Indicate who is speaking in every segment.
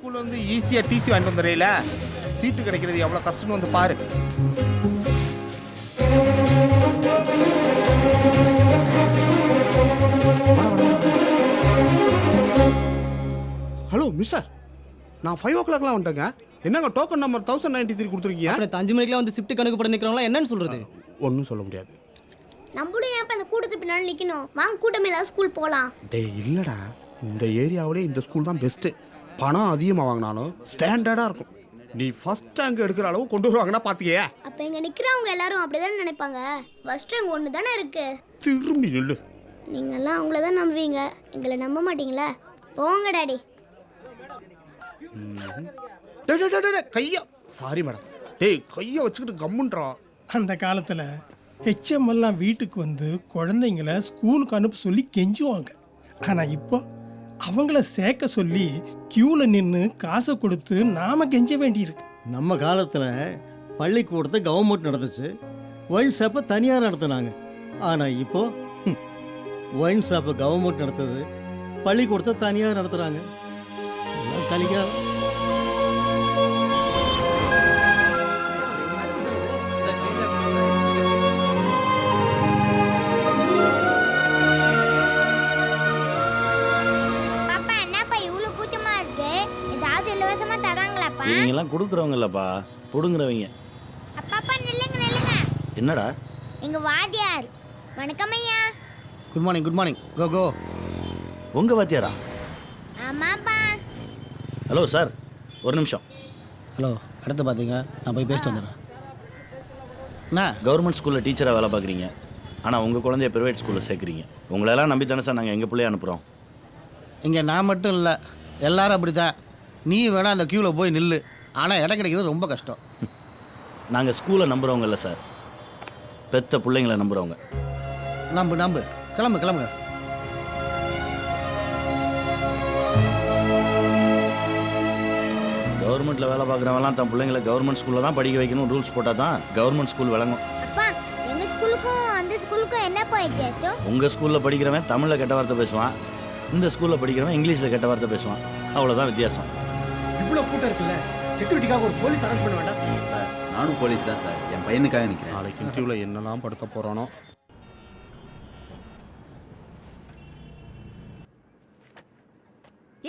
Speaker 1: ஸ்கூல்ல வந்து ஈஸியா டிசி வாங்கிட்டு வந்துடுறீல, சீட்டு கிடைக்கிறது எவ்வளவு கஷ்டம்னு வந்து பாரு. ஹலோ மிஸ்டர், நான் 5 o'clockலாம் வந்துட்டேங்க. என்னங்க டோக்கன் நம்பர் 1093 கொடுத்துருக்கீங்க?
Speaker 2: அப்புறம் 5 மணிக்கெல்லாம் வந்து ஷிஃப்ட் கணக்கு போட நிற்கிறவங்களாம் என்னன்னு சொல்றது?
Speaker 1: ஒன்றும் சொல்ல முடியாது.
Speaker 3: நம்மளும் ஏன் அந்த கூட்டத்துக்கு பின்னாடி நிற்கணும்? வாங்க கூட்டமே இல்லாத ஸ்கூல் போகலாம்.
Speaker 1: டேய் இல்லைடா, இந்த ஏரியாவிலே இந்த ஸ்கூல் தான் பெஸ்ட்டு. பணம் அதிகமாக வாங்கினாலும் ஸ்டாண்டர்டாக இருக்கும். நீ ஃபர்ஸ்ட் ரேங்க் எடுக்கிற அளவு கொண்டு வருவாங்கன்னா பார்த்தியே.
Speaker 3: அப்போ இங்கே நிற்கிறவங்க எல்லாரும் அப்படிதானே நினைப்பாங்க. ஃபர்ஸ்ட் ரேங்க் ஒன்று தானே இருக்கு.
Speaker 1: திரும்பி நில்லு.
Speaker 3: நீங்கள்லாம் அவங்கள தான் நம்புவீங்க, எங்களை நம்ப மாட்டீங்களா? போங்க டாடி.
Speaker 1: கையா சாரி மேடம். டேய் கையை வச்சுக்கிட்டு கம்முன்றா.
Speaker 4: அந்த காலத்தில் ஹெச்எம் எல்லாம் வீட்டுக்கு வந்து குழந்தைங்கள ஸ்கூலுக்கு அனுப்ப சொல்லி கெஞ்சுவாங்க. ஆனால் இப்போ அவங்கள சேர்க்க சொல்லி கியூவில் நின்று காசை கொடுத்து நாம கெஞ்ச வேண்டியிருக்கு.
Speaker 5: நம்ம காலத்தில் பள்ளிக்கூடத்தை கவர்மெண்ட் நடந்துச்சு, ஒயின் ஷாப்பை தனியார் நடத்துனாங்க. ஆனால் இப்போ ஒயின் ஷாப்பை கவர்மெண்ட் நடத்துது, பள்ளிக்கூடத்தை தனியார் நடத்துகிறாங்க. கலிகாலம்.
Speaker 6: இவங்கெல்லாம் கொடுக்குறவங்க இல்லப்பா, புடுங்குறவங்க.
Speaker 3: அப்பா நில்லுங்க நில்லுங்க.
Speaker 6: என்னடா?
Speaker 3: எங்க வாத்தியார். வணக்கம் ஐயா.
Speaker 2: Good morning, good morning. Go go.
Speaker 6: உங்க வாத்தியாரா?
Speaker 3: ஆமாப்பா.
Speaker 6: ஹலோ சார், ஒரு நிமிஷம்.
Speaker 2: ஹலோ, அடுத்து பார்த்தீங்க, நான் போய் பேசிட்டு வந்துடுறேன். என்ன?
Speaker 6: கவர்மெண்ட் ஸ்கூலில் டீச்சராக வேலை பார்க்குறீங்க, ஆனால் உங்கள் குழந்தைய ப்ரைவேட் ஸ்கூலில் சேர்க்குறீங்க. உங்களெல்லாம் நம்பி தானே சார் நாங்கள் எங்கள் பிள்ளைய அனுப்புகிறோம்.
Speaker 2: இங்கே நான் மட்டும் இல்லை, எல்லாரும் அப்படி தான். நீ வேணா அந்த க்யூவில் போய் நில்லு, ஆனால் இடம் கிடைக்கிறது ரொம்ப கஷ்டம்.
Speaker 6: நாங்கள் ஸ்கூலை நம்புகிறவங்க இல்லை சார், பெத்த பிள்ளைங்களை நம்புகிறவங்க.
Speaker 2: நம்பு நம்பு, கிளம்பு கிளம்புங்க.
Speaker 6: கவர்மெண்ட்டில் வேலை பார்க்குறவங்கலாம் தன் பிள்ளைங்களை கவர்மெண்ட் ஸ்கூலில் தான் படிக்க வைக்கணும் ரூல்ஸ் போட்டால் தான் கவர்மெண்ட் ஸ்கூல் விளங்கும்.
Speaker 3: அப்பா, எங்க ஸ்கூலுக்கும் அந்த ஸ்கூலுக்கும் என்னப்பா வித்தியாசம்?
Speaker 6: உங்கள் ஸ்கூலில் படிக்கிறவன் தமிழில் கெட்ட வார்த்தை பேசுவான், இந்த ஸ்கூலில் படிக்கிறவன் இங்கிலீஷில் கெட்ட வார்த்தை பேசுவான். அவ்வளோதான் வித்தியாசம்.
Speaker 7: இவ்வளோ கூட்டம் இருக்குல்ல, செக்யூரிட்டிக்காக ஒரு போலீஸ் அரெஸ்ட் பண்ண வேண்டாம்
Speaker 8: சார்? நானும் போலீஸ் தான் சார், என் பையனுக்காக நிற்கிறேன்.
Speaker 1: நாளைக்கு இன்டர்வியூவில் என்னெல்லாம் படுத்த போகிறானோ.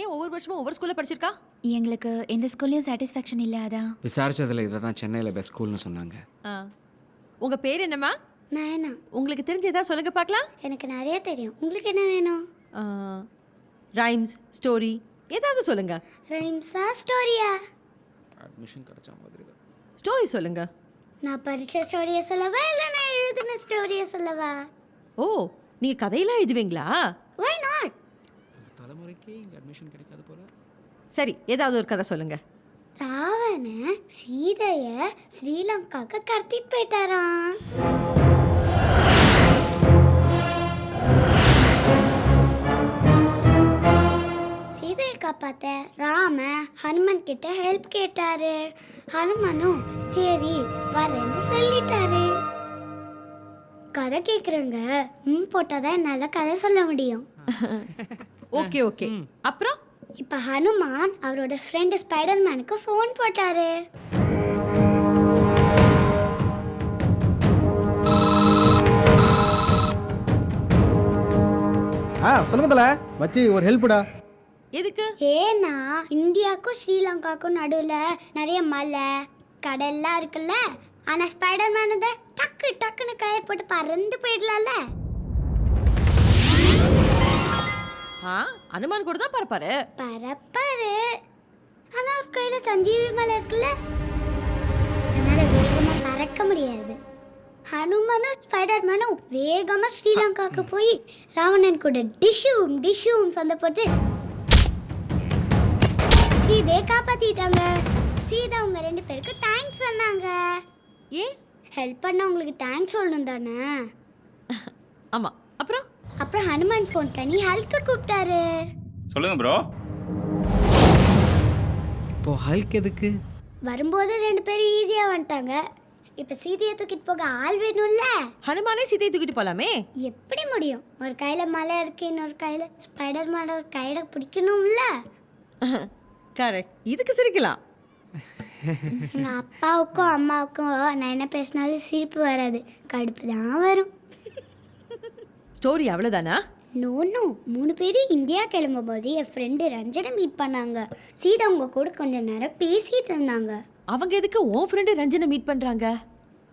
Speaker 9: ஏன் ஒவ்வொரு வருஷமும் ஒவ்வொரு ஸ்கூல்ல படிச்சிருக்கா?
Speaker 10: எங்களுக்கு எந்த ஸ்கூல்லையும் சாட்டிஸ்ஃபேக்ஷன் இல்லை. அதான்
Speaker 7: விசாரிச்சதுல இதை தான் சென்னையில் பெஸ்ட் ஸ்கூல்னு சொன்னாங்க.
Speaker 9: உங்க பேர் என்னம்மா?
Speaker 3: நானா?
Speaker 9: உங்களுக்கு தெரிஞ்ச ஏதாவது சொல்லுங்க பார்க்கலாம்.
Speaker 3: எனக்கு நிறைய தெரியும். உங்களுக்கு என்ன வேணும்?
Speaker 9: ரைம்ஸ், ஸ்டோரி ஏதாவது சொல்லுங்க.
Speaker 3: ரைம்ஸா ஸ்டோரியா?
Speaker 7: அட்மிஷன் கிடைச்ச மாதிரி தான்.
Speaker 9: ஸ்டோரி சொல்லுங்க.
Speaker 3: நான் படிச்ச ஸ்டோரியை சொல்லவா இல்லை நான் எழுதின ஸ்டோரியை சொல்லவா?
Speaker 9: ஓ, நீங்க கதையெல்லாம் எழுதுவீங்களா?
Speaker 3: Why not?
Speaker 7: தலைமுறைக்கே இங்கே அட்மிஷன் கிடைக்காது போல.
Speaker 9: சரி, ஏதாவது ஒரு கதை சொல்லுங்க.
Speaker 3: ராவண சீதைய ஸ்ரீலங்காக்கு கடத்திட்டு போயிட்டாராம். சீதையை காப்பாத்த ராம ஹனுமன் கிட்ட ஹெல்ப் கேட்டாரு. ஹனுமனும் சரி வரேன்னு சொல்லிட்டாரு. கதை கேட்குறவங்க போட்டாதான் என்னால் கதை சொல்ல முடியும்.
Speaker 9: ஓகே ஓகே, அப்புறம்?
Speaker 3: இப்போ ஹனுமான் அவரோட ஃப்ரெண்டு ஸ்பைடர்மேனுக்கு ஃபோன் போட்டாரு.
Speaker 2: சொல்லுங்க தல மச்சி, ஒரு ஹெல்ப்டா.
Speaker 9: எதுக்கு?
Speaker 3: ஏன்னா இந்தியாவுக்கும் ஸ்ரீலங்காவுக்கும் நடுவில் நிறைய மலை கடல்லாம் இருக்குல்ல. ஆனால் ஸ்பைடர்மேனு தான் டக்கு டக்குன்னு கயிறு போட்டு பறந்து போயிடலாம்ல.
Speaker 9: அனுமான் கூட தான் பறப்பாரு.
Speaker 3: பறப்பாரு, ஆனால் அவர் கையில் சஞ்சீவி மலை இருக்குல்ல, அதனால வேகமாக பறக்க முடியாது. ஹனுமனும் ஸ்பைடர்மேனும் வேகமாக ஸ்ரீலங்காவுக்கு போய் ராவணன் கூட டிஷ்யூம் சண்டை போட்டு சீதையை காப்பாத்திட்டாங்க. சீதா அவங்க 2 பேருக்கு தேங்க்ஸ் சொன்னாங்க.
Speaker 9: ஏன்?
Speaker 3: ஹெல்ப் பண்ணவங்களுக்கு தேங்க்ஸ் சொல்லணும் தானே.
Speaker 9: ஆமா,
Speaker 3: அப்புறம் ஹனுமான் ஃபோன் பண்ணி ஹல்க்கு கூப்பிட்டாரு.
Speaker 11: சொல்லுங்க ப்ரோ.
Speaker 7: இப்போ ஹல்க் எதுக்கு?
Speaker 3: வரும்போது 2 பேரும் ஈஸியாக வந்துட்டாங்க. இப்போ சீதையை தூக்கிட்டு போக ஆள் வேணும்ல.
Speaker 9: ஹனுமானே சீதையை தூக்கிட்டு போலாமே.
Speaker 3: எப்படி முடியும்? ஒரு கையில் மலை இருக்கு, இன்னொரு கையில் ஸ்பைடர்மேனோட கையில பிடிக்கணும்ல.
Speaker 9: கரெக்ட். இதுக்கு சிரிக்கலாம்.
Speaker 3: எங்கள் அப்பாவுக்கும் அம்மாவுக்கும் நான் என்ன பேசினாலும் சிரிப்பு வராது, கடுப்பு தான் வரும்.
Speaker 9: ஸ்டோரி அவ்வளவுதானா?
Speaker 3: நோ 3 பேரும் இந்தியா கிளம்பும்போது என் ஃப்ரெண்டு ரஞ்சனை மீட் பண்ணாங்க. சீதா உங்க கூட கொஞ்ச நேரம் பேசிட்டு இருந்தாங்க.
Speaker 9: அவங்க எதுக்கு உன் ஃப்ரெண்டு ரஞ்சனை மீட் பண்றாங்க?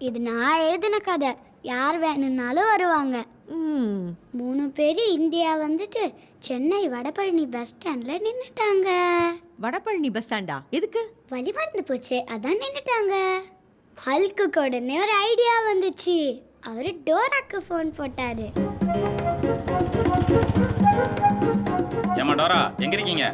Speaker 3: இது நான் எழுதின கதை, யார் வேணும்னாலும் வருவாங்க. 3 பேரும் இந்தியா வந்துட்டு சென்னை வடபழனி பஸ் ஸ்டாண்டில் நின்றுட்டாங்க.
Speaker 9: வடபழனி பஸ் ஸ்டாண்டா? எதுக்கு?
Speaker 3: வழி மறந்து போச்சு, அதான் நின்றுட்டாங்க. ஹல்க்கு உடனே ஒரு ஐடியா வந்துச்சு. அவர் டோராக்கு ஃபோன் போட்டாரு.
Speaker 11: ஏமா டோரா, எங்க இருக்கீங்க?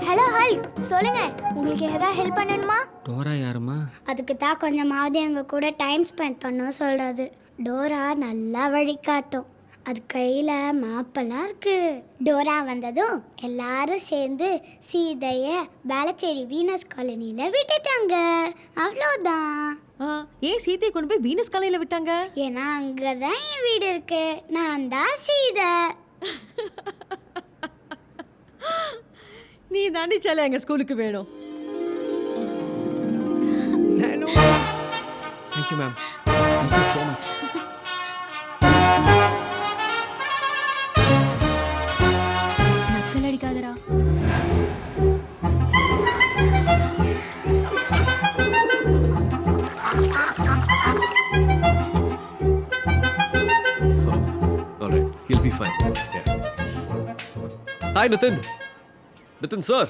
Speaker 3: ஹலோ ஹல்க், சொல்லுங்க, உங்களுக்கு ஏதாவது ஹெல்ப் பண்ணணுமா?
Speaker 7: டோரா யாருமா?
Speaker 3: அதுக்கு தான் கொஞ்சமாவது எங்கள் கூட டைம் ஸ்பெண்ட் பண்ண சொல்கிறது. டோரா நல்லா வழிகாட்டும், அது கையில் மாப்பெல்லாம் இருக்கு. டோரா வந்ததும் எல்லாரும் சேர்ந்து சீதையை வேளச்சேரி வீனஸ் காலனியில் விட்டுட்டாங்க. அவ்வளோதான்.
Speaker 9: ஏன் சீதையை கொண்டு போய் வீனஸ் காலையில் விட்டாங்க?
Speaker 3: ஏன்னா அங்கே தான் என் வீடு இருக்கு, நான் தான் சீதை.
Speaker 9: நீ தாண்டி செல்ல எங்கள் ஸ்கூலுக்கு வேணும்.
Speaker 7: Thank you, ma'am. Thank you so much.
Speaker 10: நக்கல் அடிக்காதடா.
Speaker 12: All right, he'll be fine. Yeah. Hi, Nitin. Nitin, sir.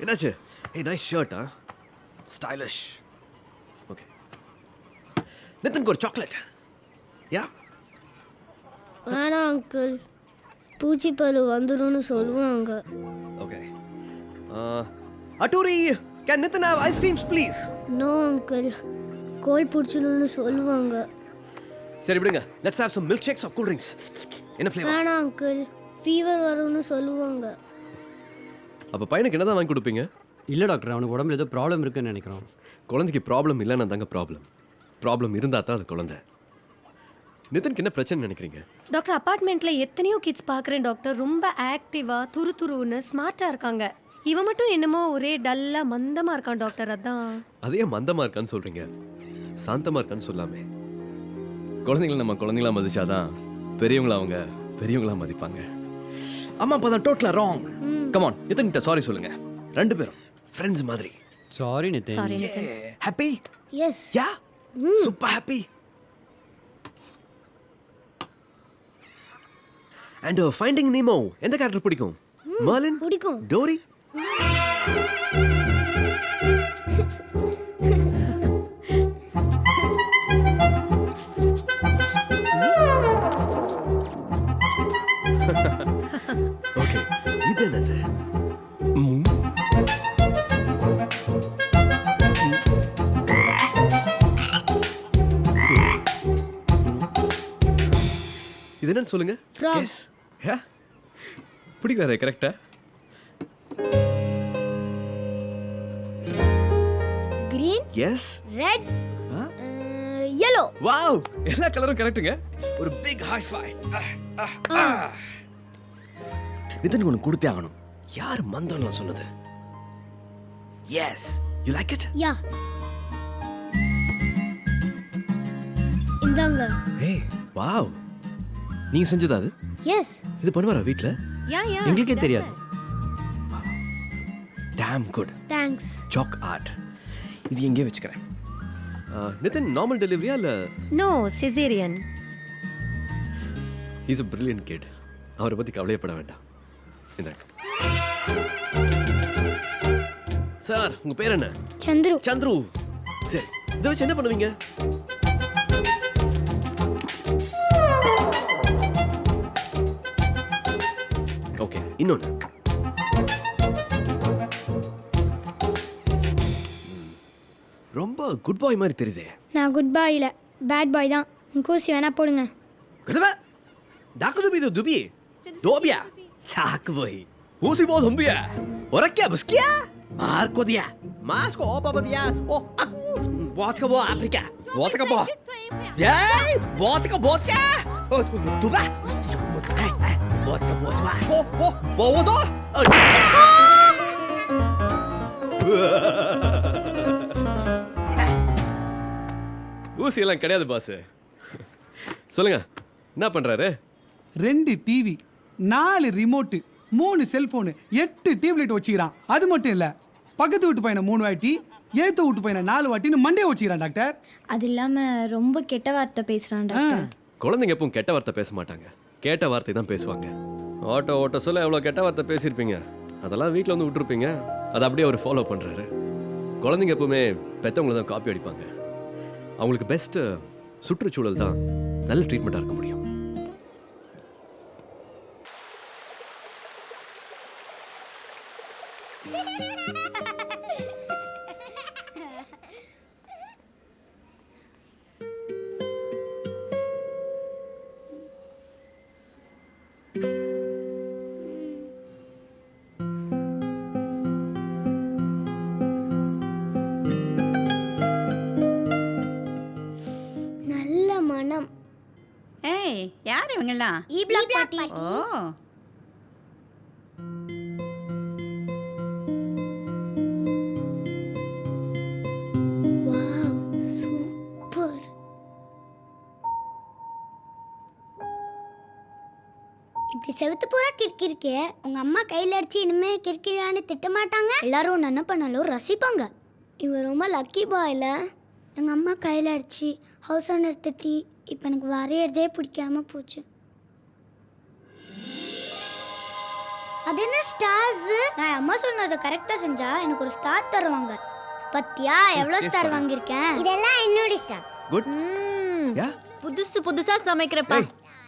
Speaker 12: என்னாச்சு? Hey, nice shirt, huh? Stylish. Okay. Nitin, ஒரு chocolate. Yeah?
Speaker 3: வேணாம் அங்கிள், பூச்சிப்பழு வந்துடும்னு சொல்லுவாங்க.
Speaker 12: Okay. Aturi, can Nitin have ice creams, please?
Speaker 3: No uncle, cold பிடிச்சிடும்னு சொல்லுவாங்க.
Speaker 12: சரி விடுங்க. Let's have some milkshakes or cool drinks. என்ன flavor?
Speaker 3: வேணாம் அங்கிள், ஃபீவர் வரும்னு சொல்லுவாங்க.
Speaker 12: அப்ப பையனுக்கு என்னதான் வாங்கி கொடுப்பீங்க?
Speaker 5: இல்லை டாக்டர், அவனுக்கு உடம்புல ஏதோ ப்ராப்ளம் இருக்குன்னு நினைக்கிறோம்.
Speaker 12: குழந்தைக்கு ப்ராப்ளம் இல்லைன்னா தாங்க ப்ராப்ளம் இருந்தால் தான் அது குழந்தை. நிதினுக்கு என்ன பிரச்சனை நினைக்கிறீங்க?
Speaker 10: டாக்டர், அபார்ட்மெண்ட்ல எத்தனையோ கிட்ஸ் பார்க்குறேன் டாக்டர். ரொம்ப ஆக்டிவா துருதுருன்னு ஸ்மார்ட்டா இருக்காங்க. இவன் மட்டும் என்னமோ ஒரே டல்லா மந்தமா இருக்கான் டாக்டர். அதான்.
Speaker 12: அதே மந்தமா இருக்கான்னு சொல்றீங்க, சாந்தமா இருக்கான்னு சொல்லாமே. குழந்தைங்களை நம்ம குழந்தைங்களா மதிச்சாதான் பெரியவங்களா அவங்க பெரியவங்களா மதிப்பாங்க. அம்மா அப்பா தான் டோட்டலா ராங். கம் ஆன், நிதின் கிட்ட சாரி சொல்லுங்க. 2 பேரும் ஃப்ரெண்ட்ஸ் மாதிரி.
Speaker 5: Sorry Nitin.
Speaker 10: Sorry Nitin.
Speaker 12: Happy?
Speaker 3: Yes.
Speaker 12: Ya, super happy. And finding Nemo எந்த கேரக்டர் பிடிக்கும்? மர்லின்
Speaker 3: பிடிக்கும்.
Speaker 12: டோரி? ஓகே, இது என்னது? இது என்னன்னு சொல்லுங்க.
Speaker 3: Frog.
Speaker 12: யா, பிடிக்கிறாரே கரெக்டா?
Speaker 3: Green,
Speaker 12: yes.
Speaker 3: Red, yellow.
Speaker 12: Wow, எல்லா கலரும் கரெக்ட்டுங்க. ஒரு பிக் ஹை ஃபை. நிதின் ஒன்று கொடுத்தே ஆகணும். யார் மந்தம்லாம் சொன்னது? Yes, you like it?
Speaker 3: Yeah. இந்தாங்க.
Speaker 12: ஹே, வாவ், நீங்க செஞ்சதா அது?
Speaker 3: எஸ்.
Speaker 12: இது பண்ணுவாரா வீட்ல?
Speaker 10: யா யா.
Speaker 5: எங்களுக்கே தெரியாது.
Speaker 12: Damn good.
Speaker 3: Thanks.
Speaker 12: Chalk art. இது எங்கே வச்சுக்கிறேன். நிதின் நார்மல் டெலிவரியா இல்ல?
Speaker 10: No, caesarean.
Speaker 12: Is a brilliant kid. அவரை பத்தி கவலையப்பட வேண்டாம். இந்தாங்க. சார், உங்க பேர் என்ன?
Speaker 3: சந்துரு.
Speaker 12: சந்துரு. சரி, இதை வச்சு என்ன பண்ணுவீங்க? ஓகே, இன்னொன்று. ரொம்ப குட் பாய் மாதிரி தெரியுதே.
Speaker 3: நான் குட் பாய் இல்லை, பேட் பாய் தான். கூசி வேணா போடுங்க.
Speaker 12: 그다음에 나그두비도 두비 도비야 사크보이 우시보 덤비야 오락기야 무스키야 마르코디야 마스코 오바바디야 오 아쿠 뭐트가 뭐 아프리카 뭐트가 뭐 야이 뭐트가 뭐트가 어 두바 뭐트가 뭐트가 뭐트가 오오 뭐워도 ஊசி எல்லாம் கிடையாது பாஸ். சொல்லுங்க, என்ன பண்றாரு?
Speaker 7: 2 டிவி, 4 ரிமோட்டு, 3 செல்போனு, 8 டியூப்லைட் வச்சுக்கிறான். அது மட்டும் இல்ல, பக்கத்து வீட்டு பையனை 3 வாட்டி, ஏத்த வீட்டு பையனை 4 வாட்டின்னு மண்டையை வச்சுக்கிறான் டாக்டர்.
Speaker 10: அது இல்லாம ரொம்ப கெட்ட வார்த்தை பேசுறான் டாக்டர்.
Speaker 12: குழந்தைங்க எப்பவும் கெட்ட வார்த்தை பேச மாட்டாங்க, கேட்ட வார்த்தை தான் பேசுவாங்க. ஓட்ட சொல்ல எவ்வளோ கெட்ட வார்த்தை பேசியிருப்பீங்க, அதெல்லாம் வீட்டில் வந்து விட்டுருப்பீங்க. அதை அப்படியே அவர் ஃபாலோ பண்ணுறாரு. குழந்தைங்க எப்பவுமே பெற்றவங்கள தான் காப்பி அடிப்பாங்க. அவங்களுக்கு பெஸ்ட்டு சுற்றுச்சூழல் தான் நல்ல ட்ரீட்மெண்ட்டாக இருக்க முடியும்.
Speaker 3: நல்ல மனம்.
Speaker 9: ஏய், யார் இவங்கெல்லாம்?
Speaker 3: பாட்டி.
Speaker 9: ஓ,
Speaker 3: வாவ், சூப்பர். இப்படி செவுத்து பூரா கிறுக்கிருக்கே, உங்க அம்மா கையில அடிச்சு இனிமே கிறுக்கியான்னு திட்ட மாட்டாங்க. எல்லாரும் ஒன்று என்ன பண்ணாலும் ரசிப்பாங்க. இவன் ரொம்ப லக்கி பாய்ல. எங்க அம்மா கையில அடிச்சு ஹவுஸ் ஓனர் திட்டி இப்போ எனக்கு வரையறதே பிடிக்காம போச்சு. அது என்ன ஸ்டார்ஸ்? நான் அம்மா சொன்னதை கரெக்டா செஞ்சா எனக்கு ஒரு ஸ்டார் தருவாங்க. பத்தியா எவ்வளவு ஸ்டார் வாங்கியிருக்கேன்? இதெல்லாம் என்னோட ஸ்டார்ஸ்.
Speaker 12: குட்.
Speaker 10: புதுசு புதுசா சமைக்கிறப்பா.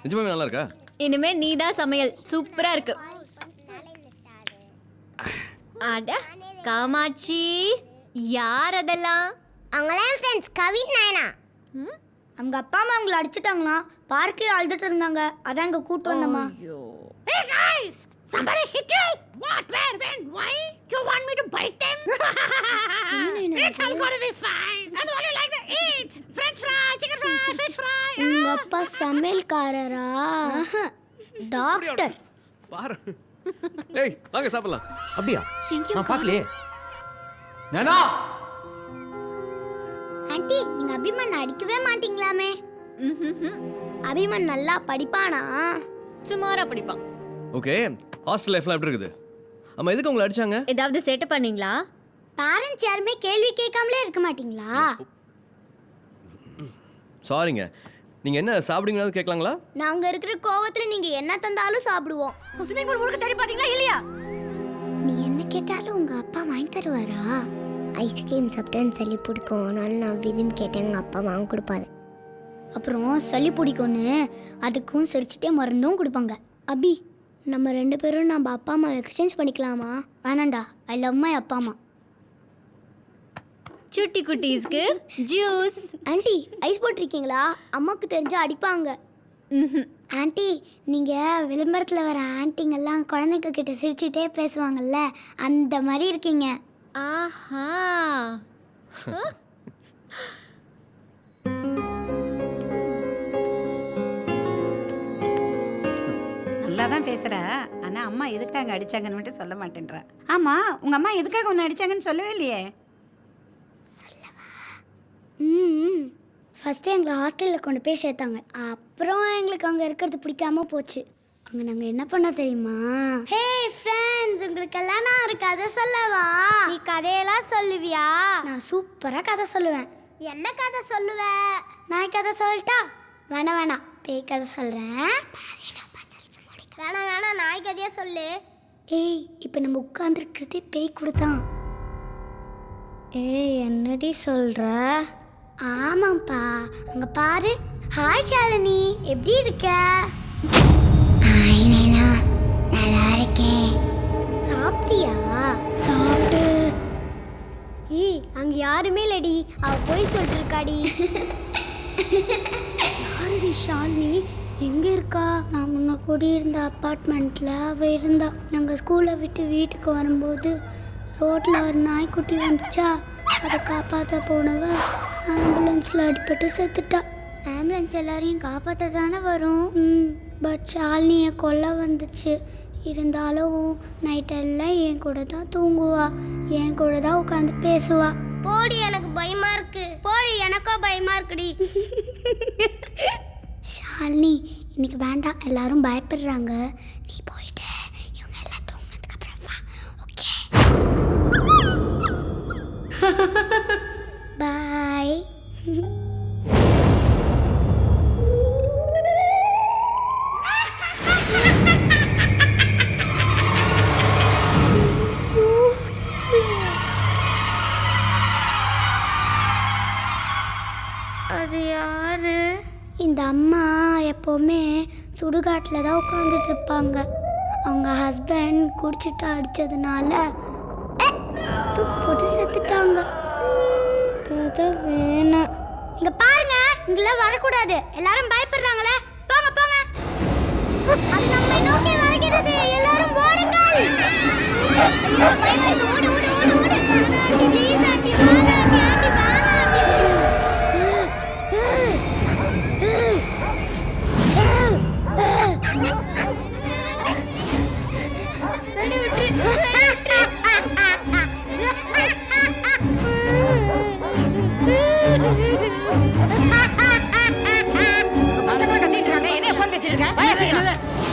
Speaker 12: நிஜமாவே நல்லா இருக்கா?
Speaker 10: இனிமே நீ தான் சமையல். சூப்பரா இருக்கு. அட காமாட்சி, யார் அதெல்லாம்?
Speaker 3: அவங்களாம் ஃப்ரெண்ட்ஸ் கவின் நாயனா. அவங்க அப்பா அம்மா அவங்கள அடிச்சிட்டாங்களா, பார்க்கில் அழுதுட்டு இருந்தாங்க. அதான் இங்க கூட்டு வந்தம்மா. Hey guys, somebody hit you. What, where, when, why? You want me to bite them? It's all gonna be fine. And what you like to eat? French fry, chicken fry, fish fry. உங்க அப்பா சமையல்காரரா? Doctor.
Speaker 12: பாரு. ஏய், வாங்க சாப்பிடலாம்.
Speaker 7: அப்படியா? நான் பார்க்கலையே. நானா?
Speaker 3: ஆண்டி, நீங்க அபிமன் அடிக்கவே மாட்டீங்களாமே. அபிமன் நல்லா படிப்பானா?
Speaker 10: சுமாரா படிப்பான்.
Speaker 12: ஓகே, ஹாஸ்டல் லைஃப்லாம் எப்படி இருக்குது? அம்மா எதுக்கு உங்களை அடிச்சாங்க?
Speaker 10: ஏதாவது சேட்டை பண்ணீங்களா?
Speaker 3: பேரண்ட்ஸ் யாருமே கேள்வி கேட்காமலே இருக்க மாட்டீங்களா?
Speaker 12: சாரிங்க, நீங்க என்ன சாப்பிடுங்கன்னு கேட்கலாங்களா?
Speaker 3: நாங்க இருக்கிற கோவத்துல நீங்க என்ன தந்தாலும் சாப்பிடுவோம்.
Speaker 9: ஸ்விமிங் பூல் முழுக்க தேடி பாத்தீங்களா இல்லையா?
Speaker 3: நீ என்ன கேட்டாலும் உங்க அப்பா வாங்கி தருவாரா? ஐஸ்கிரீம் சாப்பிட்டேன்னு சளி பிடிக்கும், அதனால நான் விரும்பி கேட்டேன், எங்கள் அப்பா வாங்கி கொடுப்பாரு. அப்புறம் சளி பிடிக்கும்னு அதுக்கும் சிரிச்சுட்டே மருந்தும் கொடுப்பாங்க. அபி, நம்ம 2 பேரும் நம்ம அப்பா அம்மா எக்ஸ்சேஞ்ச் பண்ணிக்கலாமா? வேணாண்டா, ஐ லவ் மை அப்பா அம்மா.
Speaker 10: சுட்டி குட்டீஸ்க்கு ஜூஸ்.
Speaker 3: ஆண்டி, ஐஸ் போட்டிருக்கீங்களா? அம்மாவுக்கு தெரிஞ்சா அடிப்பாங்க. ஆண்டி, நீங்கள் விளம்பரத்தில் வர ஆண்டிங்கெல்லாம் குழந்தைங்க கிட்ட சிரிச்சுட்டே பேசுவாங்கல்ல, அந்த மாதிரி இருக்கீங்க.
Speaker 10: ஆஹா.
Speaker 9: நல்லா தான் பேசுறா. ஆனா அம்மா எதுக்காக அடிச்சாங்கன்னு மட்டும் சொல்ல மாட்டேன்றா. ஆமா, உங்க அம்மா எதுக்காக உன்னை அடிச்சாங்கன்னு சொல்லவே இல்லையே.
Speaker 3: ஃபஸ்ட்டு எங்களை ஹாஸ்டலில் கொண்டு போய் சேர்த்தாங்க. அப்புறம் எங்களுக்கு அங்கே இருக்கிறது பிடிக்காம போச்சு. அங்கே நாங்கள் என்ன பண்ண தெரியுமா? ஹே ஃப்ரெண்ட்ஸ், உங்களுக்கெல்லாம் நான் ஒரு கதை சொல்லவா? நீ கதையெல்லாம் சொல்லுவியா? நான் சூப்பராக கதை சொல்லுவேன். என்ன கதை சொல்லுவேன்? நான் கதை சொல்லட்டா? வேணாம், பேய் கதை சொல்கிறேன். வேணாம், நாய் கதையா சொல்லு. ஏய், இப்போ நம்ம உட்காந்துருக்கிறதே பேய் கொடுத்தான். ஏய், என்னடி சொல்கிற? ஆமாப்பா, அங்கே பாரு. ஹாய் ஷாலினி, எப்படி இருக்க? நல்லா இருக்கேன். சாப்பிட்டியா? சாப்பிட்டு. ஏய், அங்கே யாருமே இல்லடி, அவ போய் சொல்லிட்டு இருக்காடி. யாருடி ஷாலினி? எங்கே இருக்கா? நான் முன்ன குடியிருந்த அப்பார்ட்மெண்ட்டில் அவள் இருந்தா. நாங்கள் ஸ்கூலை விட்டு வீட்டுக்கு வரும்போது ரோட்டில் ஒரு நாய்க்குட்டி வந்துச்சா, அதை காப்பாற்ற போனவ ஆம்புலன்ஸில் அடிபட்டு செத்துட்டா. ஆம்புலன்ஸ் எல்லாரையும் காப்பாற்ற தானே வரும். பட் ஷாலினியை கொல்ல வந்துச்சு. இருந்தாலும் நைட்டெல்லாம் என் கூட தான் தூங்குவா, என் கூட தான் உட்காந்து பேசுவா. போடி, எனக்கு பயமா இருக்கு. போடி, எனக்கோ பயமா இருக்குடி. ஷாலினி, இன்னைக்கு வேண்டாம், எல்லாரும் பயப்படுறாங்க. நீ போயிட்டு இவங்க எல்லாம் தூங்கினதுக்கு அப்புறம் வா. ஓகே, பாய். அது யாரு? இந்த அம்மா எப்போவுமே சுடுகாட்டில் தான் உட்காந்துட்டு இருப்பாங்க. அவங்க ஹஸ்பண்ட் குடிச்சிட்டு அடித்ததுனால தூக்கு போட்டு செத்துட்டாங்க. கதை வேணாம். இங்க பாருங்க, இங்கெல்லாம் வரக்கூடாது. எல்லாரும் பயப்படுறாங்களே. போங்க போங்க. அது நம்மை நோக்கி வருகிறது. எல்லாரும் ஓடுங்கள். ஓடு ஓடு ஓடு ஓடு. ஆண்டி ப்ளீஸ், ஆண்டி வாங்க, ஆண்டி ஆண்டி வாங்க, ஆண்டி.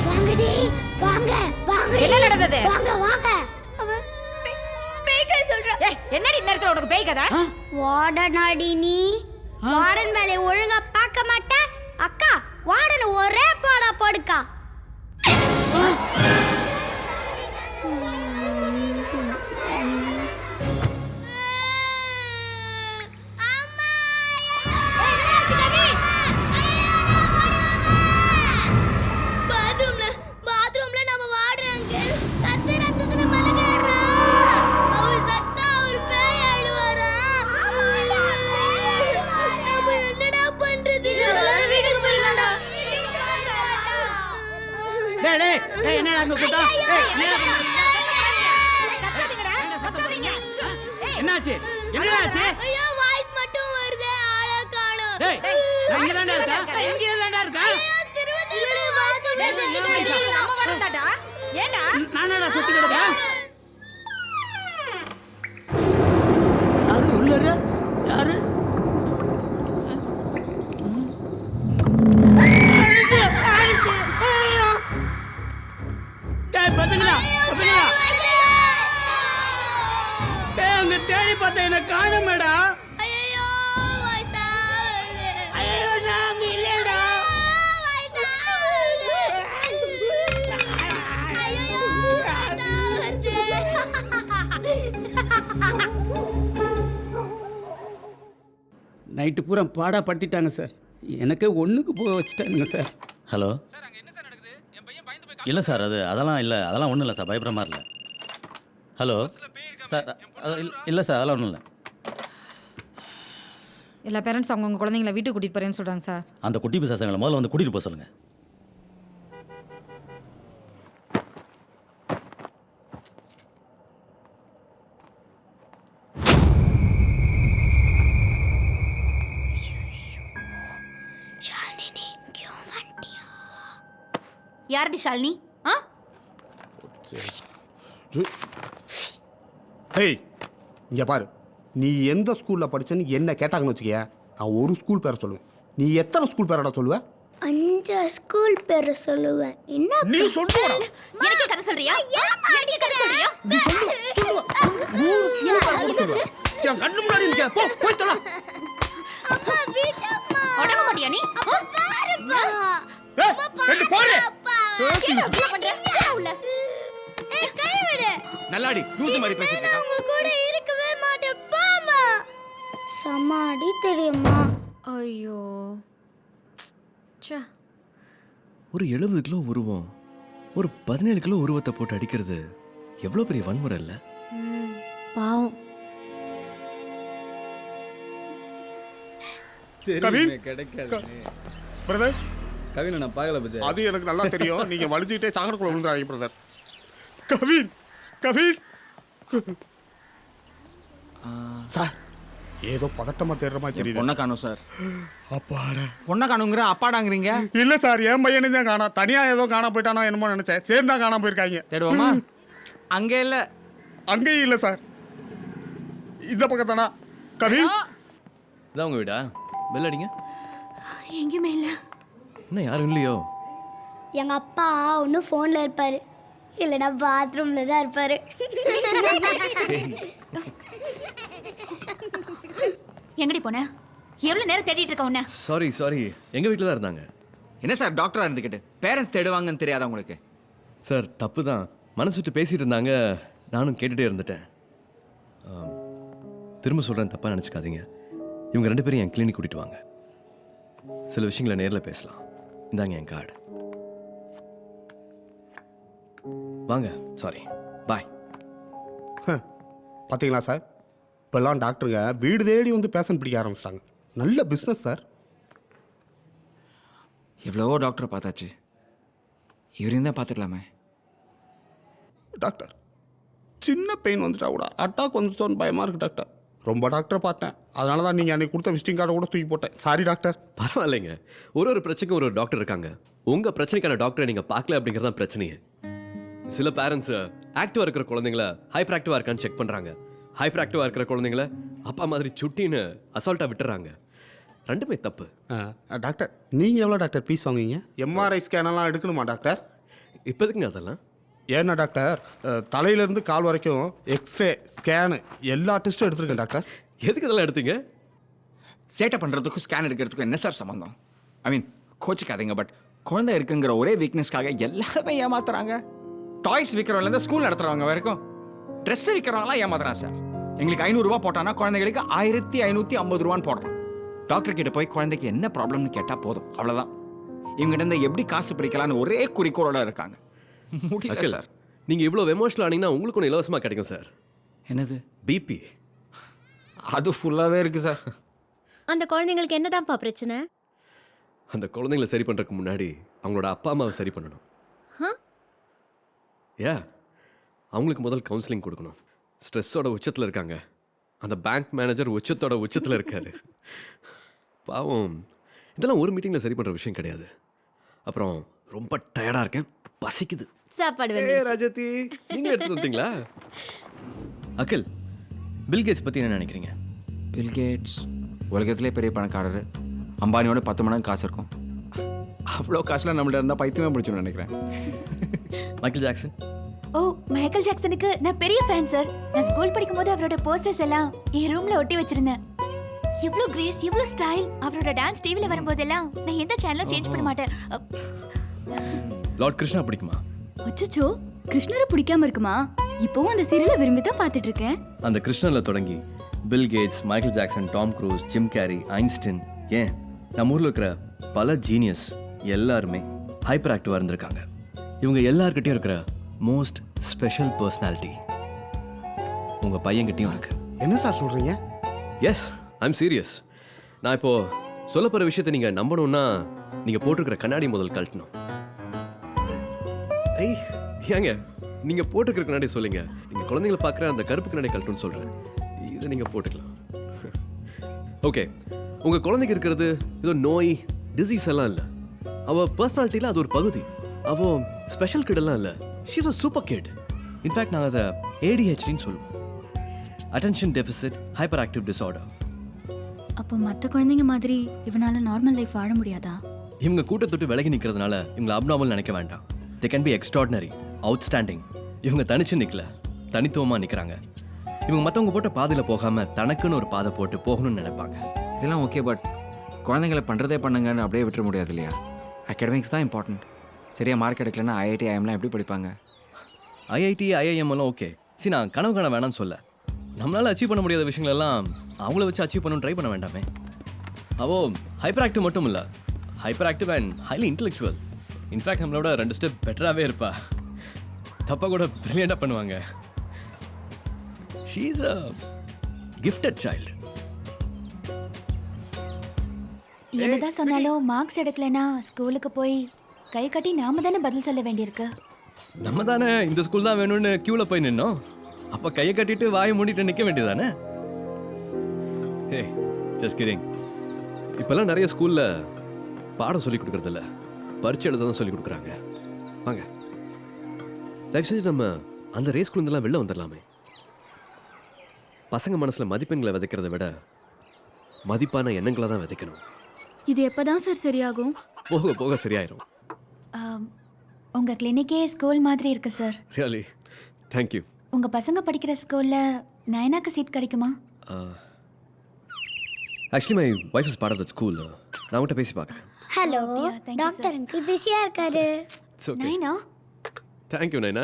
Speaker 3: வாங்கடி, வாங்க வாங்க.
Speaker 9: என்ன நடந்தது?
Speaker 3: வாங்க வாங்க. அவ பேய் கதை சொல்றா.
Speaker 9: என்னடி நேரத்துல உனக்கு பேய் கதை?
Speaker 3: வார்டனாடி நீ? வார்டன் வேலையை ஒழுங்கா பார்க்க மாட்ட. அக்கா, வார்டன் ஒரே பாடா படுக்கா. பாத்ரூம்ல நம்ம வார்டன் அங்கிள் ரத்த ரத்தத்துல மலகறா. அவர் சத்தா ஒரு பேய் ஆயிடுவாரா? நம்ம என்னடா பண்றது? எல்லாரும் வீட்டுக்கு போயிடலாம்டா.
Speaker 2: டேய் டேய் டேய், என்னடா அங்க கூட்டா? என்னாச்சு? என்னடா ஆச்சு?
Speaker 3: ஐயோ, வாய்ஸ் மட்டும் வருது, ஆளை காணோம்.
Speaker 2: டேய், நான் இங்க தான்டா இருக்கேன். இங்க தான்டா இருக்கேன்.
Speaker 3: திரும்ப வாய்ஸ்
Speaker 9: நம்ம வரந்தாடா. ஏண்டா?
Speaker 2: நானடா செத்து கிடக்கேன். யாரு உள்ளாரு? யாரு? டேய் பசங்களா, பசங்களா. டேய், அங்க தேடி பார்த்தா என்ன காணோமேடா.
Speaker 3: ஐயோ, வாய்ஸா வருது.
Speaker 2: ஐயோ, நான் அங்க இல்லடா.
Speaker 3: வாய்ஸா வருது. ஐயோ, வாய்ஸா வருது.
Speaker 2: நைட்டு பூரா பாடா படுத்திட்டாங்க சார். எனக்கு ஒண்ணுக்கு போக வச்சுட்டானுங்க சார்.
Speaker 6: ஹலோ இல்லை சார், அதெல்லாம் இல்லை, அதெல்லாம் ஒன்றும் இல்லை சார், பயப்படுற மாதிரி இல்லை. ஹலோ சார், இல்லை சார், அதெல்லாம் ஒன்றும் இல்லை.
Speaker 9: எல்லா பேரண்ட்ஸ் அவங்க குழந்தைங்களை வீட்டுக்கு கூட்டிட்டு போறேன்னு சொல்றாங்க சார்.
Speaker 6: அந்த குட்டி பிசாசங்களை முதல்ல வந்து கூட்டிகிட்டு போக சொல்லுங்கள்.
Speaker 3: ஷாலினி, क्यों வண்டியா?
Speaker 9: யாரடி ஷாலினி? ஆ?
Speaker 1: ஹேய், இங்கே பாரு, நீ எந்த ஸ்கூலில் படிச்சேன்னு என்ன கேட்டாங்கன்னு வச்சுக்கிய, நான் ஒரு ஸ்கூல் பேரை சொல்லுவேன். நீ எத்தனை ஸ்கூல் பேரடா சொல்லுவ?
Speaker 3: 5 ஸ்கூல் பேரை சொல்லுவேன். என்ன
Speaker 1: நீ சொல்லுடா.
Speaker 9: எனக்கு கதை சொல்றியா? எனக்கு கதை சொல்றியா?
Speaker 1: நீ சொல்லுவ. 100 ஸ்கூல் பேரை சொல்லுவ. என் கண்ணு முன்னாடி நிக்க. போ, போய் தொலை.
Speaker 3: அப்பா விடுமா?
Speaker 9: உடங்க மாட்டியா நீ?
Speaker 3: பாருப்பா.
Speaker 1: ஏய், ரெண்டு போடு.
Speaker 9: என்ன பண்ற? உள்ள.
Speaker 3: ஏய், கை விடு.
Speaker 2: நல்லாடி லூசு மாதிரி பேசிட்டு
Speaker 3: நான் உங்க கூட இருக்கவே மாட்டேன். பாமா. சமாடி தெரியுமா?
Speaker 10: ஐயோ ச்சே.
Speaker 12: ஒரு 70 கிலோ உருவம், ஒரு 17 கிலோ உருவத்தை போட்டு அடிக்கிறது எவ்வளோ பெரிய வன்முறை இல்லை?
Speaker 10: பாவம்.
Speaker 1: கவின்,
Speaker 8: கிடைக்காது.
Speaker 1: பிரதர்,
Speaker 8: கவினை நான் பார்க்கல பத்தி.
Speaker 1: அது எனக்கு நல்லா தெரியும். நீங்க வலிஞ்சுக்கிட்டே சாக்கடைக்குள்ள விழுந்துறாங்க பிரதர். கவின், கவின். சார், ஏதோ பதட்டமா தேடுற மாதிரி தெரியுது.
Speaker 8: பொண்ணை காணும் சார்.
Speaker 1: அப்பாடா.
Speaker 8: பொண்ணை காணுங்கிற அப்பாடாங்கிறீங்க.
Speaker 1: இல்ல சார், என் பையனை தான் காணா. தனியா ஏதோ காணா போயிட்டானோ என்னமோ நினைச்சேன். சேர்ந்தா காணாம போயிருக்காங்க.
Speaker 8: தேடுவோமா? அங்கே இல்லை.
Speaker 1: அங்கேயும் இல்லை சார், இந்த பக்கம் தானா? கவின்,
Speaker 12: இதான் உங்க வீடா? பெல் அடிங்க.
Speaker 10: எங்கேயுமே இல்லை.
Speaker 12: என்ன யாரும் இல்லையோ?
Speaker 3: எங்கள் அப்பா ஒன்றும் ஃபோனில் இருப்பார், இல்லைன்னா பாத்ரூமில் தான் இருப்பார்.
Speaker 10: எங்கடி போன? எவ்வளோ நேரம் தேடிட்டு இருக்க உன்ன?
Speaker 12: சாரி எங்க வீட்டில் தான் இருந்தாங்க.
Speaker 8: என்ன சார் டாக்டராக இருந்துக்கிட்டு பேரண்ட்ஸ் தேடுவாங்கன்னு தெரியாதா உங்களுக்கு?
Speaker 12: சார் தப்பு தான், மனசு விட்டு பேசிட்டு இருந்தாங்க, நானும் கேட்டுகிட்டே இருந்துட்டேன். திரும்ப சொல்கிறேன், தப்பாக நினச்சிக்காதீங்க. இவங்க 2 பேரும் என் கிளினிக் கூட்டிட்டு வாங்க, சில விஷயங்களை நேரில் பேசலாம். இந்தாங்க என் கார்டு. வாங்க. சாரி, பாய்.
Speaker 1: பார்த்தீங்களா சார், இப்போல்லாம் டாக்டருங்க வீடு தேடி வந்து பேஷண்ட் பிடிக்க ஆரம்பிச்சிட்டாங்க. நல்ல பிஸ்னஸ் சார்.
Speaker 8: எவ்வளவோ டாக்டரை பார்த்தாச்சு, இவரையும் தான் பார்த்துக்கலாமே.
Speaker 1: டாக்டர், சின்ன பெயின் வந்துட்டா கூட அட்டாக் வந்துட்டோன்னு பயமாக இருக்குது டாக்டர். ரொம்ப டாக்டரை பார்த்தேன், அதனால தான் நீங்கள் அன்றைக்கி கொடுத்த விசிட்டிங் கார்டை கூட தூக்கி போட்டேன். Sorry doctor.
Speaker 12: பரவாயில்லைங்க, ஒரு பிரச்சனைக்கும் ஒரு டாக்டர் இருக்காங்க. உங்கள் பிரச்சனைக்கான டாக்டரை நீங்கள் பார்க்கல அப்படிங்கிறது தான் பிரச்சனையே. சில பேரண்ட்ஸ் ஆக்டிவாக இருக்கிற குழந்தைங்கள ஹைப்பர் ஆக்டிவாக இருக்கான்னு செக் பண்ணுறாங்க. ஹைப்பர் ஆக்டிவாக இருக்கிற குழந்தைங்கள அப்பா மாதிரி சுட்டின்னு அசால்ட்டாக விட்டுறாங்க. 2மே தப்பு.
Speaker 1: டாக்டர், நீங்கள் எவ்வளோ டாக்டர் ஃபீஸ் வாங்குவீங்க? எம்ஆர்ஐ ஸ்கேனெல்லாம் எடுக்கணுமா டாக்டர்?
Speaker 12: இப்போதுக்குங்க அதெல்லாம்?
Speaker 1: ஏன்னா டாக்டர், தலையிலேருந்து கால் வரைக்கும் எக்ஸ்ரே, ஸ்கேனு எல்லா டெஸ்ட்டும் எடுத்துருக்கேன் டாக்டர்.
Speaker 12: எதுக்கு இதெல்லாம் எடுத்தீங்க?
Speaker 8: சேட்டை பண்ணுறதுக்கும் ஸ்கேன் எடுக்கிறதுக்கும் என்ன சார் சம்மந்தம்? ஐ மீன், கோச்சிக்காதீங்க, பட் குழந்தை இருக்குங்கிற ஒரே வீக்னஸ்க்காக எல்லாருமே ஏமாத்துறாங்க. டாய்ஸ் விற்கிறவங்கலேருந்து ஸ்கூல் நடத்துகிறவங்க வரைக்கும் ட்ரெஸ்ஸை விற்கிறவங்களாம் ஏமாத்துறான் சார். எங்களுக்கு 500 ரூபா போட்டானா குழந்தைங்களுக்கு 1550 ரூபான்னு போடுறோம். டாக்டர் கிட்ட போய் குழந்தைக்கு என்ன ப்ராப்ளம்னு கேட்டால் போதும், அவ்வளோதான். இவங்ககிட்ட இருந்து எப்படி காசு பிடிக்கலான்னு ஒரே குறிக்கோளோட இருக்காங்க. முடியல சார்.
Speaker 12: நீங்கள் இவ்வளோ எமோஷனல் ஆனீங்கன்னா உங்களுக்கு ஒன்று இலவசமாக கிடைக்கும் சார்.
Speaker 8: என்னது?
Speaker 12: பிபி.
Speaker 8: அது ஃபுல்லாகவே இருக்குது சார்.
Speaker 10: அந்த குழந்தைங்களுக்கு என்னதான்ப்பா பிரச்சனை?
Speaker 12: அந்த குழந்தைங்களை சரி பண்ணுறதுக்கு முன்னாடி அவங்களோட அப்பா அம்மாவை சரி பண்ணணும். அவங்களுக்கு முதல் கவுன்சிலிங் கொடுக்கணும். ஸ்ட்ரெஸ்ஸோட உச்சத்தில் இருக்காங்க. அந்த பேங்க் மேனேஜர் உச்சத்தோட உச்சத்தில் இருக்காரு. பாவம், இதெல்லாம் ஒரு மீட்டிங்கில் சரி பண்ணுற விஷயம் கிடையாது. அப்புறம் ரொம்ப டயர்டாக இருக்கேன், பசிக்குது.
Speaker 10: சாப்பாடு
Speaker 12: ராஜதி, நீங்கள் எடுத்துட்டு வந்துட்டீங்களா? அகில், பில்கேட்ஸ் பற்றி என்ன நினைக்கிறீங்க?
Speaker 8: பில்கேட்ஸ் உலகத்திலே பெரிய பணக்காரர். அம்பானியோட 10 மடங்கு காசு இருக்கும். அவ்வளோ காசுலாம் நம்மள்ட்ட இருந்தால் பைத்தியமே பிடிச்சுன்னு நினைக்கிறேன்.
Speaker 12: Michael Jackson.
Speaker 10: ஓ, மைக்கேல் ஜாக்சனுக்கு நான் பெரிய ஃபேன் சார். நான் ஸ்கூல் படிக்கும்போது அவரோட போஸ்டர்ஸ் எல்லாம் என் ரூம்ல ஒட்டி வச்சிருந்தேன். இவ்ளோ கிரேஸ், இவ்ளோ ஸ்டைல். அவரோட டான்ஸ் டிவில வரும்போதெல்லாம் நான் எந்த சேனலும் சேஞ்ச் பண்ண மாட்டேன்.
Speaker 12: லார்ட் கிருஷ்ணா பிடிக்குமா?
Speaker 10: அச்சச்சோ, கிருஷ்ணரை பிடிக்காம இருக்குமா? இப்போவும் அந்த சீரியலை விரும்பி தான் பார்த்துட்டு இருக்கேன்.
Speaker 12: அந்த கிருஷ்ணனில் தொடங்கி Bill Gates, Michael Jackson, Tom Cruise, Jim Carrey, Einstein, ஏன் நம்ம ஊரில் இருக்கிற பல ஜீனியஸ் எல்லாருமே ஹைப்பர் ஆக்டிவாக இருந்திருக்காங்க. இவங்க எல்லார்கிட்டையும் இருக்கிற மோஸ்ட் ஸ்பெஷல் பர்சனாலிட்டி உங்கள் பையன்கிட்டையும் இருக்கு.
Speaker 1: என்ன சார் சொல்கிறீங்க?
Speaker 12: Yes, I'm serious. நான் இப்போது சொல்ல போகிற விஷயத்தை நீங்கள் நம்பணும்னா நீங்கள் போட்டிருக்கிற கண்ணாடி முதல் கழட்டணும். ஐய், ஏங்க நீங்கள் போட்டிருக்கிற கண்ணாடி சொல்லுங்க. நீங்கள் குழந்தைங்களை பார்க்குற அந்த கருப்பு கண்ணாடி கழட்டணும்னு சொல்கிறேன். இதை நீங்கள் போட்டுக்கலாம். ஓகே, உங்கள் குழந்தைக்கு இருக்கிறது ஏதோ நோய், டிசீஸ் எல்லாம் இல்லை. அவள் பர்சனாலிட்டியில் அது ஒரு பகுதி. அவள் ஸ்பெஷல் கிட்டெல்லாம் இல்லை. She's a super kid. In fact நாங்கள் அதை ADHDன்னு சொல்லுவோம், attention deficit hyperactive disorder.
Speaker 10: அப்போ மற்ற குழந்தைங்க மாதிரி இவனால நார்மல் லைஃப் வாழ முடியாதா?
Speaker 12: இவங்க கூட்டத்தொட்டு விலகி நிற்கிறதுனால இவங்களை அப்நார்மல் நினைக்க வேண்டாம். They can be extraordinary, outstanding. இவங்க தனிச்சு நிற்கல, தனித்துவமாக நிற்கிறாங்க. இவங்க மற்றவங்க போட்ட பாதையில் போகாமல் தனக்குன்னு ஒரு பாதை போட்டு போகணும்னு நினைப்பாங்க.
Speaker 8: இதெல்லாம் ஓகே, பட் குழந்தைங்களை பண்ணுறதே பண்ணுங்கன்னு அப்படியே விட்டுற முடியாது இல்லையா? அகாடமிக்ஸ் தான் இம்பார்ட்டன்ட். சரியா மார்க் எடுக்கலன்னா IIT IIMலாம் எப்படி படிப்பாங்க?
Speaker 12: IIT IIM எல்லாம் ஓகே. சரி, நான் கனவு காண வேணாம்னு சொல்ல. நம்மளால் அச்சீவ் பண்ண முடியாத விஷயங்கள் எல்லாம் அவங்கள வச்சு அச்சீவ் பண்ணணும்னு ட்ரை பண்ண வேண்டாமே. அவோ ஹைப்பர் ஆக்டிவ் மட்டும் இல்லை, hyper active and highly intellectual. In fact நம்மளோட 2 ஸ்டெப் பெட்டராகவே இருப்பா. தப்பாக கூட ப்ரில்லியண்டாக பண்ணுவாங்க. She is a gifted child.
Speaker 10: என்னதான் சொன்னாலும் மார்க்ஸ் எடுக்கலைன்னா ஸ்கூலுக்கு போய் கை கட்டி நாம தானே பதில் சொல்ல வேண்டியிருக்கு.
Speaker 12: நம்ம தானே இந்த ஸ்கூல் தான் வேணும்னு க்யூவில் போய் நின்னோம். அப்போ கையை கட்டிட்டு வாயை மூடிட்டு நிற்க வேண்டியதானே? ஹே ஜஸ்ட் கிடிங். இப்போல்லாம் நிறைய ஸ்கூலில் பாடம் சொல்லி கொடுக்குறதில்ல, பரீட்சை எழுத தான் சொல்லி கொடுக்குறாங்க. வாங்க, தயவு செஞ்சு நம்ம அந்த ரேஸ்குள்ளேருந்துலாம் வெளில வந்துடலாமே. பசங்க மனசில் மதிப்பெண்களை விதைக்கிறத விட மதிப்பான எண்ணங்களை தான் விதைக்கணும்.
Speaker 10: இது எப்பதான் சார் சரியாகும்?
Speaker 12: போக போக சரியாயிரும்.
Speaker 10: உங்க கிளினிக்கே ஸ்கூல் மாதிரி இருக்கு சார்.
Speaker 12: Really thank you.
Speaker 10: உங்க பசங்க படிக்கிற ஸ்கூல்ல நயனாக்கு சீட் கிடைக்குமா?
Speaker 12: Actually my wife is part of the school. நான் உங்கள்கிட்ட பேசி பார்க்குறேன்.
Speaker 3: ஹலோ
Speaker 10: அப்படியா? Thank you,
Speaker 3: டாக்டர் அங்கிள் பிஸியா இருக்காரு.
Speaker 12: It's okay.
Speaker 10: Nayana,
Speaker 12: thank you Naina.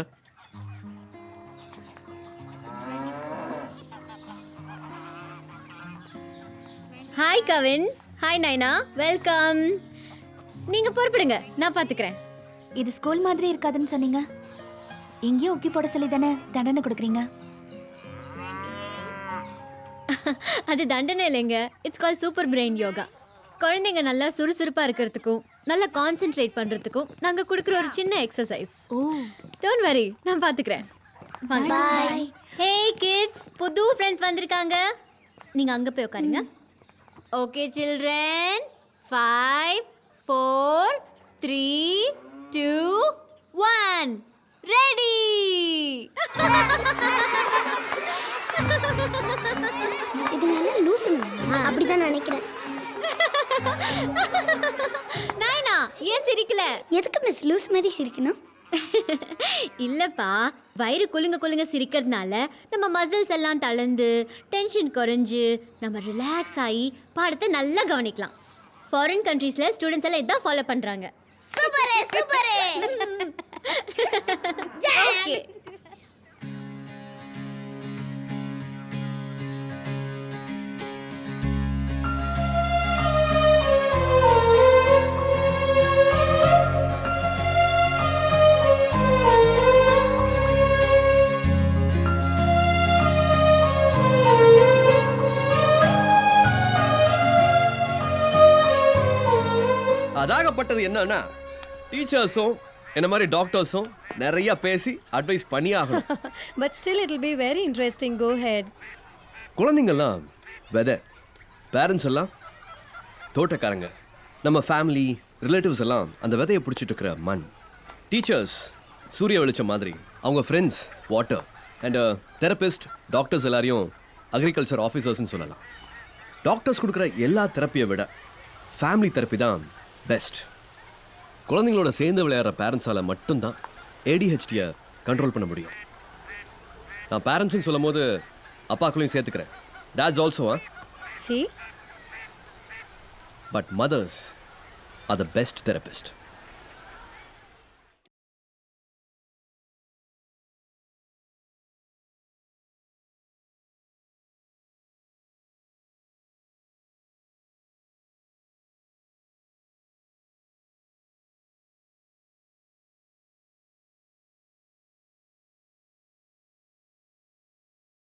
Speaker 10: Hi Kavin. Hi Nayana, welcome. நீங்க பொறுப்பிடுங்க, நான் பாத்துக்கிறேன். இது ஸ்கூல் மாதிரி இருக்காதுன்னு சொன்னீங்க. இங்கேயும் உக்கி போட சொல்லி தானே தண்டனை கொடுக்குறீங்க? அது தண்டனை இல்லைங்க, it's call super brain yoga. குழந்தைங்க நல்லா சுறுசுறுப்பா இருக்கிறதுக்கும் நல்லா கான்சென்ட்ரேட் பண்றதுக்கும் நாங்க கொடுக்குற ஒரு சின்ன எக்ஸசைஸ். ஓ, டோன்ட் வரி, நான் பாத்துக்கிறேன்.
Speaker 3: Bye.
Speaker 10: ஹே கிட்ஸ், புது ஃப்ரெண்ட்ஸ் வந்திருக்காங்க. நீங்க அங்க போய் உட்காருங்க. Okay children, 5 4 3 2 1 ready.
Speaker 3: இது என்ன லூசுங்களா? அப்படிதான் நினைக்கிறேன்.
Speaker 10: நைனா, ஏன் சிரிக்கல?
Speaker 3: எதுக்கு மிஸ் லூஸ் மாதிரி சிரிக்கணும்?
Speaker 10: இல்லப்பா, வயிறு குலுங்க சிரிக்கிறதுனால நம்ம மசில்ஸ் எல்லாம் தளர்ந்து டென்ஷன் குறைஞ்சு நம்ம ரிலாக்ஸ் ஆகி பாடத்தை நல்லா கவனிக்கலாம். ஃபாரின் கண்ட்ரீஸ்ல ஸ்டூடெண்ட்ஸ் எல்லாம் இதான் ஃபாலோ பண்றாங்க.
Speaker 3: Super super.
Speaker 10: ஓகே.
Speaker 12: அதாகப்பட்டது என்னன்னா, டீச்சர்ஸும் என்ன மாதிரி டாக்டர்ஸும் நிறைய பேசி அட்வைஸ் பண்ணி ஆகணும்.
Speaker 10: But still it will be very interesting. Go ahead.
Speaker 12: குழந்தைங்கள்லாம் விதை, பேரண்ட்ஸ் எல்லாம் தோட்டக்காரங்க, நம்ம ஃபேமிலி ரிலேட்டிவ்ஸ் எல்லாம் அந்த விதையை பிடிச்சிட்டு இருக்கிற மண். டீச்சர்ஸ் சூரிய வெளிச்சம் மாதிரி, அவங்க friends water, and therapist doctors எல்லாரையும் அக்ரிகல்ச்சர் ஆஃபீஸர்ஸ்னு சொல்லலாம். டாக்டர்ஸ் கொடுக்குற எல்லா தெரப்பியை விட ஃபேமிலி தெரப்பி தான் பெஸ்ட். குழந்தைங்களோட சேர்ந்து விளையாடுற பேரண்ட்ஸால் மட்டும்தான் ADHDயை கண்ட்ரோல் பண்ண முடியும். நான் பேரண்ட்ஸ்னு சொல்லும் போது அப்பாக்களையும் சேர்த்துக்கிறேன். Dates also.
Speaker 10: See?
Speaker 12: But mothers are the best therapists.